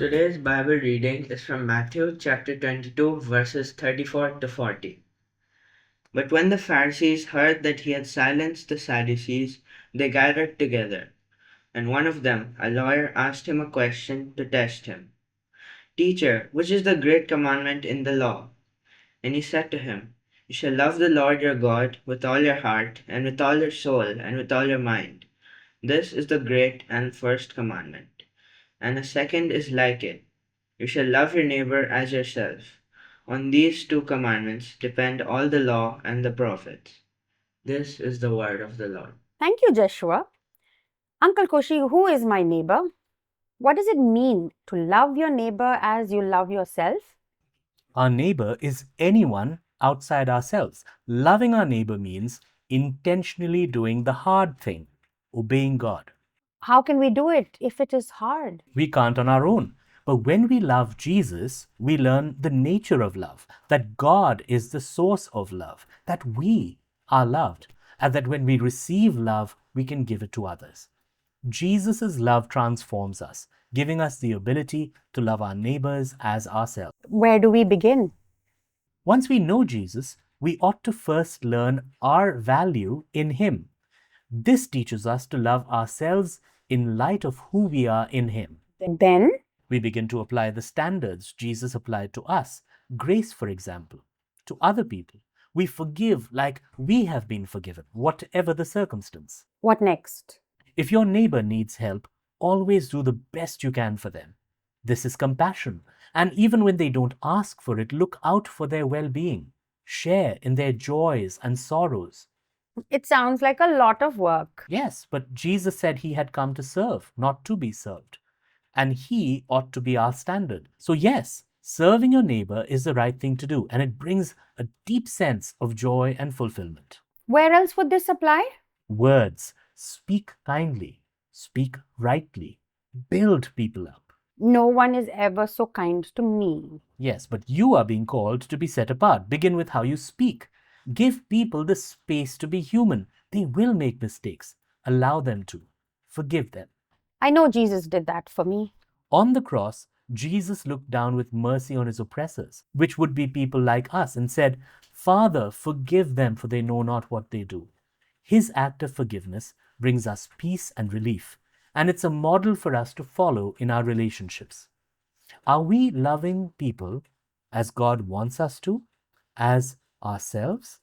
Today's Bible reading is from Matthew chapter 22, verses 34 to 40. But when the Pharisees heard that he had silenced the Sadducees, they gathered together, and one of them, a lawyer, asked him a question to test him. Teacher, which is the great commandment in the law? And he said to him, You shall love the Lord your God with all your heart, and with all your soul, and with all your mind. This is the great and first commandment. And a second is like it. You shall love your neighbor as yourself. On these two commandments depend all the law and the prophets. This is the word of the Lord. Thank you, Joshua. Uncle Koshi, who is my neighbor? What does it mean to love your neighbor as you love yourself? Our neighbor is anyone outside ourselves. Loving our neighbor means intentionally doing the hard thing, obeying God. How can we do it if it is hard? We can't on our own. But when we love Jesus, we learn the nature of love, that God is the source of love, that we are loved, and that when we receive love, we can give it to others. Jesus' love transforms us, giving us the ability to love our neighbors as ourselves. Where do we begin? Once we know Jesus, we ought to first learn our value in Him. This teaches us to love ourselves in light of who we are in Him. Then, We begin to apply the standards Jesus applied to us, grace, for example, to other people. We forgive like we have been forgiven, whatever the circumstance. what next? If your neighbor needs help, always do the best you can for them. This is compassion. And even when they don't ask for it, look out for their well-being. Share in their joys and sorrows. It sounds like a lot of work. Yes, but Jesus said He had come to serve, not to be served. And He ought to be our standard. So yes, serving your neighbor is the right thing to do, and it brings a deep sense of joy and fulfillment. Where else would this apply? Words. Speak kindly. Speak rightly. Build people up. No one is ever so kind to me. Yes, but you are being called to be set apart. Begin with how you speak. Give people the space to be human. They will make mistakes. Allow them to. Forgive them. I know Jesus did that for me. On the cross, Jesus looked down with mercy on His oppressors, which would be people like us, and said, Father, forgive them, for they know not what they do. His act of forgiveness brings us peace and relief, and it's a model for us to follow in our relationships. Are we loving people as God wants us to, as ourselves?